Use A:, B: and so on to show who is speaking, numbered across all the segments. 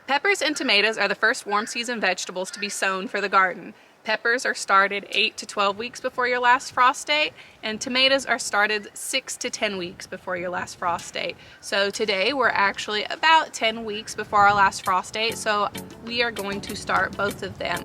A: Peppers and tomatoes are the first warm season vegetables to be sown for the garden. Peppers are started 8 to 12 weeks before your last frost date, and tomatoes are started 6 to 10 weeks before your last frost date. So today we're actually about 10 weeks before our last frost date, so we are going to start both of them.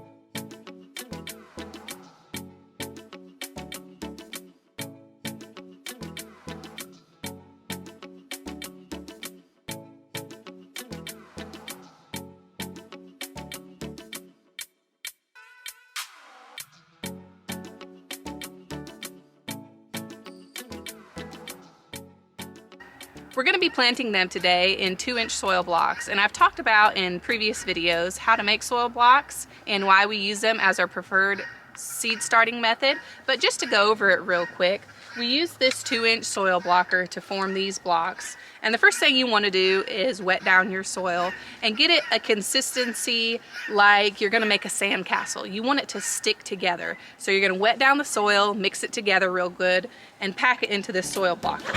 A: We're going to be planting them today in 2-inch soil blocks, and I've talked about in previous videos how to make soil blocks and why we use them as our preferred seed starting method, but just to go over it real quick, we use this 2-inch soil blocker to form these blocks. And the first thing you want to do is wet down your soil and get it a consistency like you're going to make a sandcastle. You want it to stick together. So you're going to wet down the soil, mix it together real good, and pack it into this soil blocker.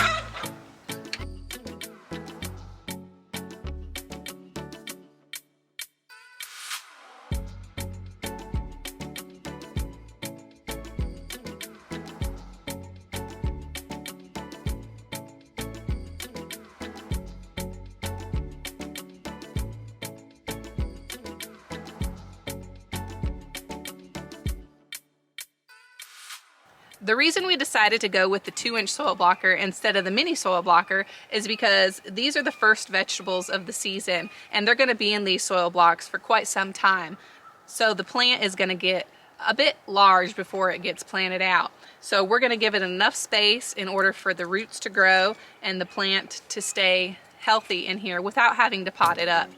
A: The reason we decided to go with the 2-inch soil blocker instead of the mini soil blocker is because these are the first vegetables of the season, and they're going to be in these soil blocks for quite some time. So the plant is going to get a bit large before it gets planted out. So we're going to give it enough space in order for the roots to grow and the plant to stay healthy in here without having to pot it up.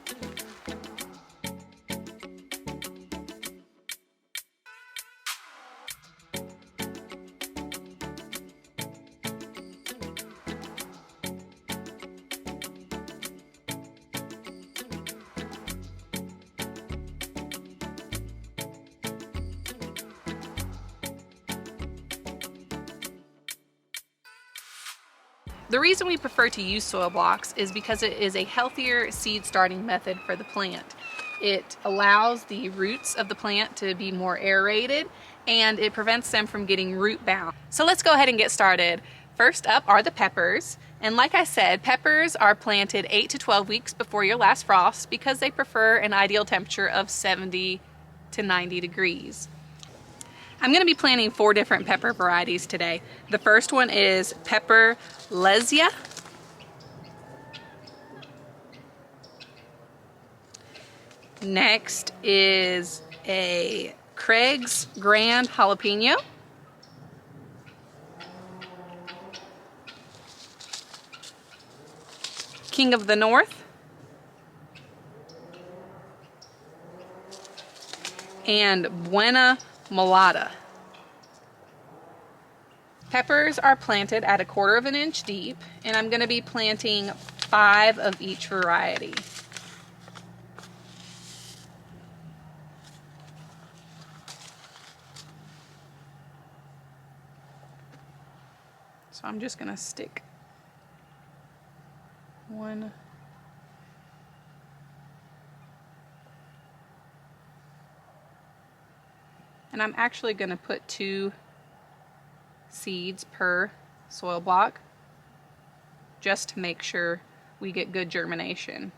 A: The reason we prefer to use soil blocks is because it is a healthier seed starting method for the plant. It allows the roots of the plant to be more aerated, and it prevents them from getting root bound. So let's go ahead and get started. First up are the peppers. And like I said, peppers are planted 8 to 12 weeks before your last frost because they prefer an ideal temperature of 70 to 90 degrees. I'm going to be planting 4 different pepper varieties today. The first one is pepper Lesia. Next is a Craig's Grand Jalapeno. King of the North. And Buena Mulata. Peppers are planted at 1/4 inch deep, and I'm going to be planting 5 of each variety. So I'm just going to stick 1. And I'm actually going to put 2 seeds per soil block just to make sure we get good germination.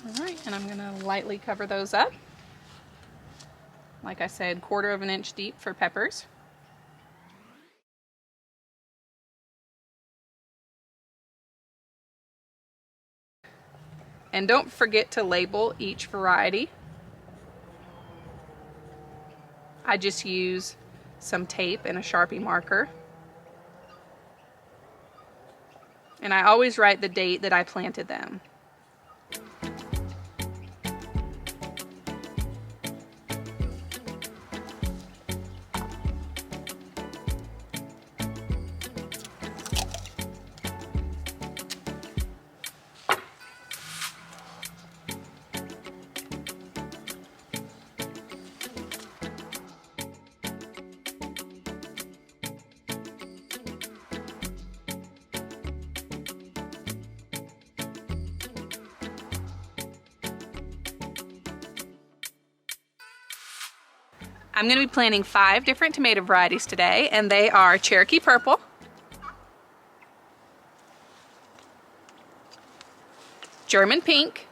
A: All right, and I'm going to lightly cover those up. Like I said, 1/4 inch deep for peppers. And don't forget to label each variety. I just use some tape and a Sharpie marker. And I always write the date that I planted them. I'm going to be planting 5 different tomato varieties today, and they are Cherokee Purple, German Pink,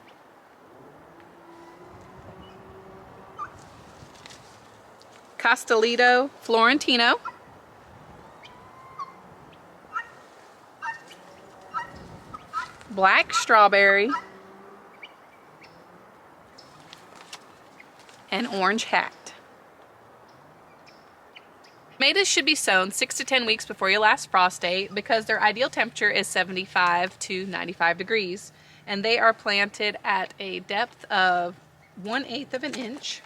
A: Costalito Florentino, Black Strawberry, and Orange Hat. Tomatoes should be sown 6 to 10 weeks before your last frost date because their ideal temperature is 75 to 95 degrees. And they are planted at a depth of 1/8 of an inch.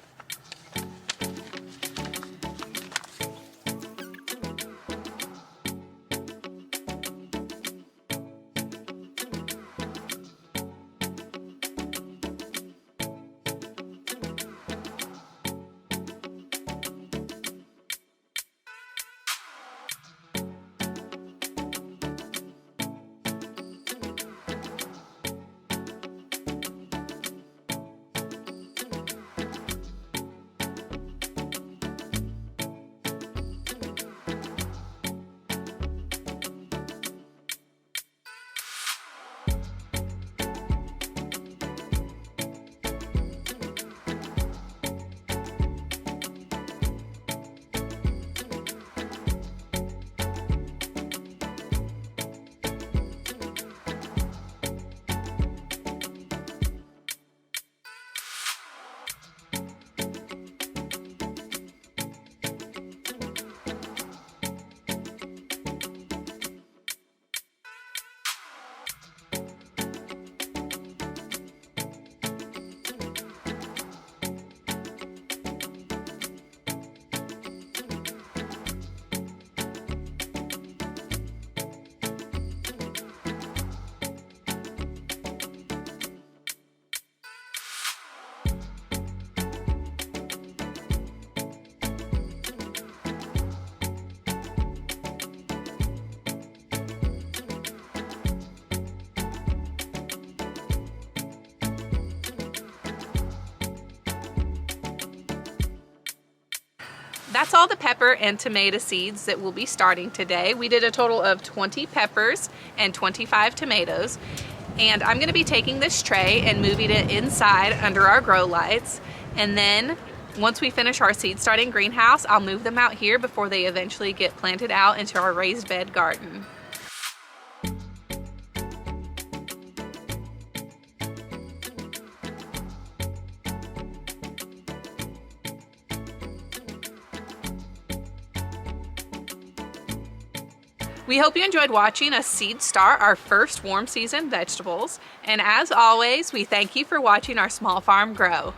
A: That's all the pepper and tomato seeds that we'll be starting today. We did a total of 20 peppers and 25 tomatoes. And I'm gonna be taking this tray and moving it inside under our grow lights. And then once we finish our seed starting greenhouse, I'll move them out here before they eventually get planted out into our raised bed garden. We hope you enjoyed watching us seed start our first warm season vegetables. And as always, we thank you for watching our small farm grow.